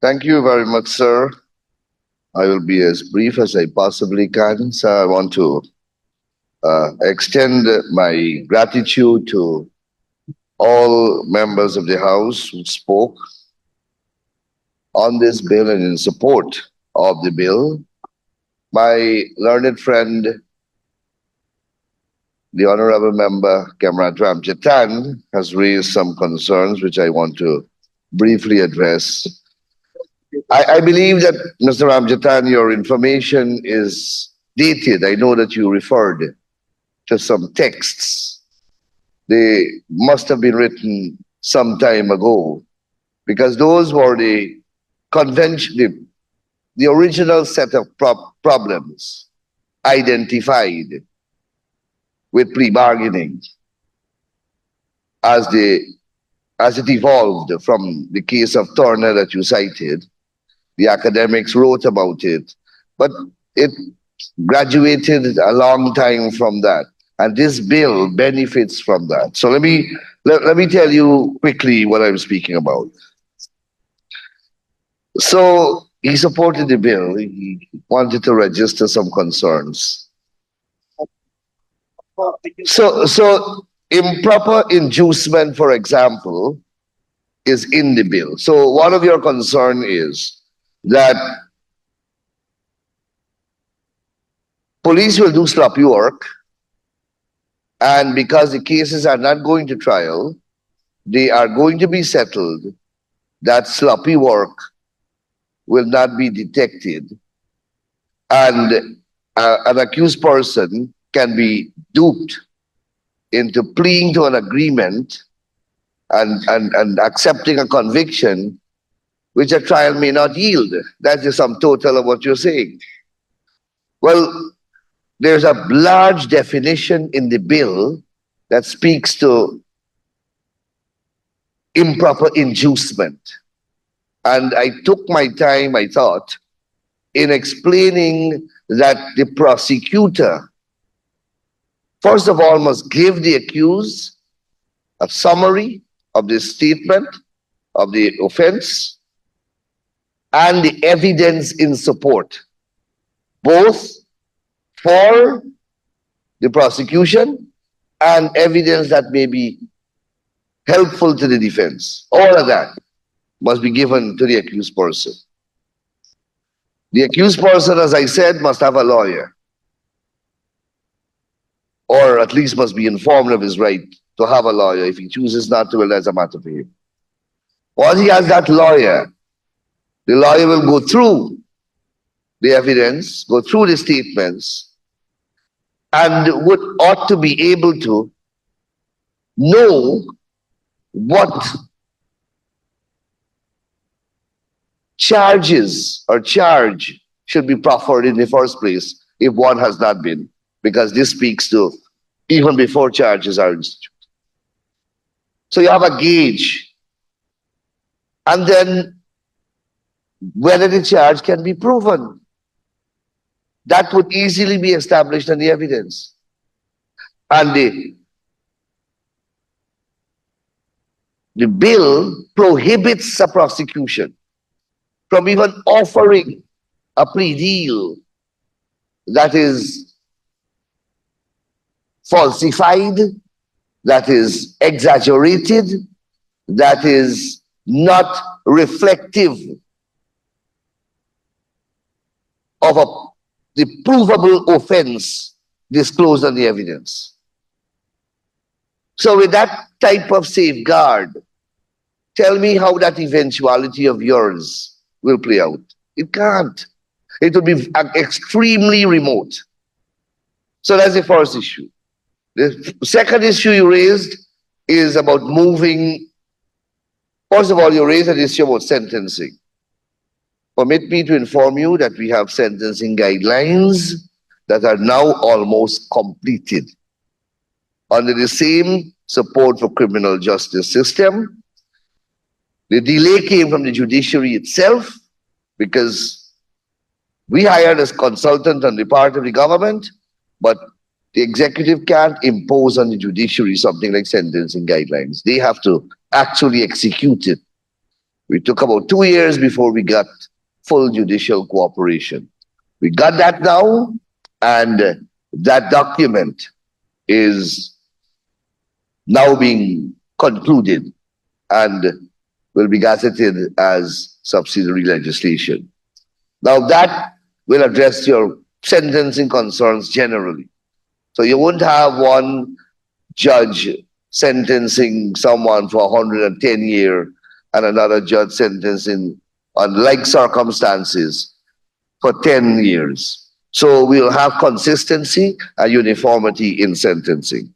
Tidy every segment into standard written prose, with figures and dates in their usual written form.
Thank you very much, sir. I will be as brief as I possibly can. So I want to extend my gratitude to all members of the House who spoke on this bill and in support of the bill. My learned friend, the Honorable Member Kamrat Ramjatan, has raised some concerns which I want to briefly address. I believe that, Mr. Ramjatan, your information is dated. I know that you referred to some texts. They must have been written some time ago because those were the convention, the original set of problems identified with plea bargaining as it evolved from the case of Turner that you cited. The academics wrote about it, but it graduated a long time from that. And this bill benefits from that. So let me tell you quickly what I'm speaking about. So he supported the bill. He wanted to register some concerns. So improper inducement, for example, is in the bill. So one of your concern is that police will do sloppy work, and because the cases are not going to trial, they are going to be settled, that sloppy work will not be detected, and an accused person can be duped into pleading to an agreement and accepting a conviction which a trial may not yield. That is the sum total of what you're saying. Well, there's a large definition in the bill that speaks to improper inducement. And I took my time, I thought, in explaining that the prosecutor, first of all, must give the accused a summary of the statement of the offense and the evidence in support, both for the prosecution and evidence that may be helpful to the defense. All of that must be given to the accused person. The accused person, as I said, must have a lawyer, or at least must be informed of his right to have a lawyer. If he chooses not to, well, that's a matter for him. Once he has that lawyer, the lawyer will go through the evidence, go through the statements, and ought to be able to know what charges or charge should be proffered in the first place if one has not been, because this speaks to even before charges are instituted. So you have a gauge, and then whether the charge can be proven. That would easily be established in the evidence. And the bill prohibits a prosecution from even offering a plea deal that is falsified, that is exaggerated, that is not reflective of the provable offense disclosed on the evidence. So with that type of safeguard, tell me how that eventuality of yours will play out. It can't. It will be extremely remote. So that's the first issue. The second issue you raised is about moving. First of all, you raised an issue about sentencing. Permit me to inform you that we have sentencing guidelines that are now almost completed under the same support for criminal justice system. The delay came from the judiciary itself because we hired as consultant on the part of the government, but the executive can't impose on the judiciary something like sentencing guidelines. They have to actually execute it. We took about 2 years before we got full judicial cooperation. We got that now, and that document is now being concluded and will be gazetted as subsidiary legislation. Now that will address your sentencing concerns generally. So you won't have one judge sentencing someone for 110 years and another judge sentencing on like circumstances for 10 years. So we'll have consistency and uniformity in sentencing.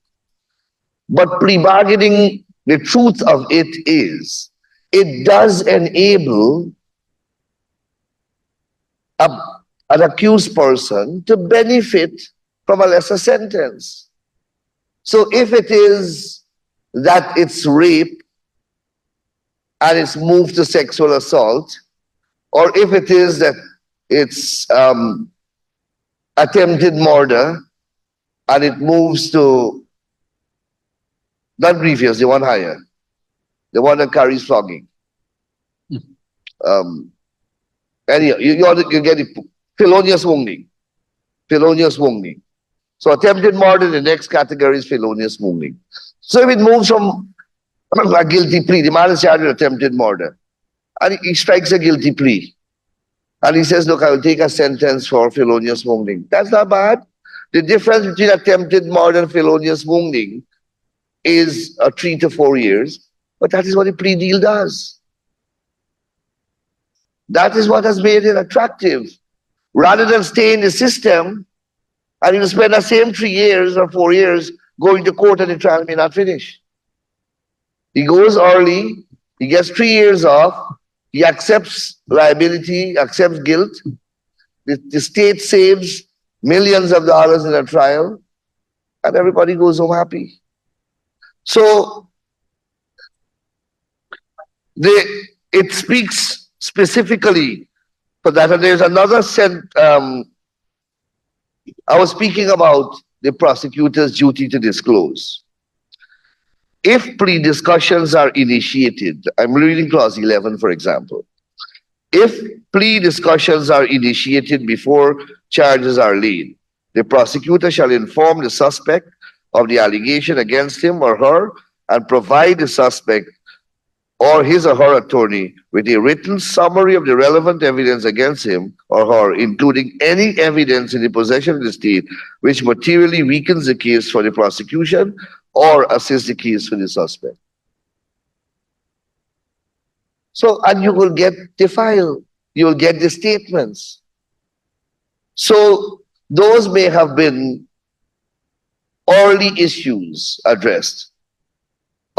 But plea bargaining, the truth of it is, it does enable an accused person to benefit from a lesser sentence. So if it is that it's rape and it's moved to sexual assault, or if it is that it's attempted murder and it moves to not grievous, the one higher, the one that carries flogging. Anyhow, you get it. Felonious wounding. Felonious wounding. So attempted murder, the next category is felonious wounding. So if it moves from a guilty plea, the man is charged with attempted murder, and he strikes a guilty plea. And he says, look, I will take a sentence for felonious wounding. That's not bad. The difference between attempted murder and felonious wounding is 3 to 4 years, but that is what a plea deal does. That is what has made it attractive. Rather than stay in the system and you spend the same 3 years or 4 years going to court and the trial may not finish. He goes early, he gets 3 years off, he accepts liability, accepts guilt. The state saves millions of dollars in a trial, and everybody goes home happy. So it speaks specifically for that. And there's another I was speaking about the prosecutor's duty to disclose. If plea discussions are initiated, I'm reading clause 11, for example. If plea discussions are initiated before charges are laid, the prosecutor shall inform the suspect of the allegation against him or her and provide the suspect or his or her attorney with a written summary of the relevant evidence against him or her, including any evidence in the possession of the state which materially weakens the case for the prosecution or assists the case for the suspect. So, and you will get the file, you will get the statements. So, those may have been early issues addressed.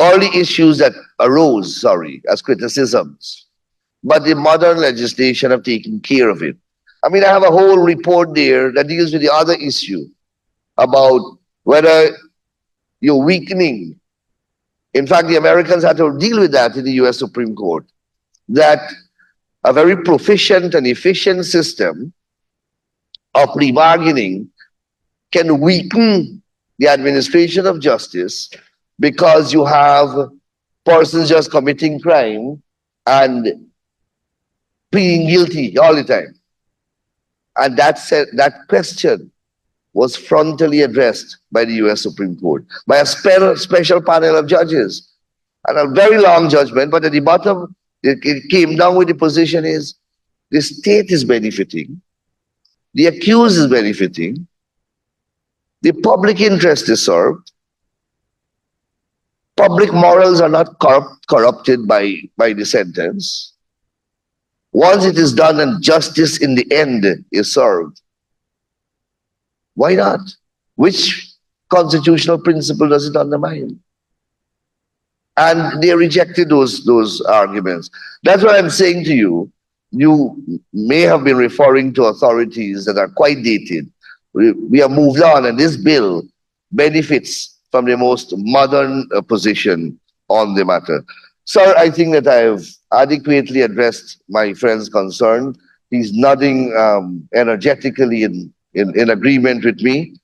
Early issues that arose, as criticisms. But the modern legislation have taken care of it. I mean, I have a whole report there that deals with the other issue about whether you're weakening. In fact, the Americans had to deal with that in the US Supreme Court, that a very proficient and efficient system of plea bargaining can weaken the administration of justice because you have persons just committing crime and pleading guilty all the time. And that question was frontally addressed by the US Supreme Court, by a special panel of judges. And a very long judgment, but at the bottom, it came down with the position is, the state is benefiting, the accused is benefiting, the public interest is served, public morals are not corrupted by the sentence. Once it is done and justice in the end is served, why not? Which constitutional principle does it undermine? And they rejected those arguments. That's what I'm saying to you. You may have been referring to authorities that are quite dated. We have moved on, and this bill benefits from the most modern position on the matter. Sir, I think that I've adequately addressed my friend's concern. He's nodding energetically in agreement with me.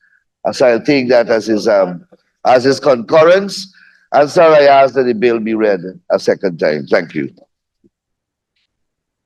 So I'll take that as his concurrence. And sir, I ask that the bill be read a second time. Thank you.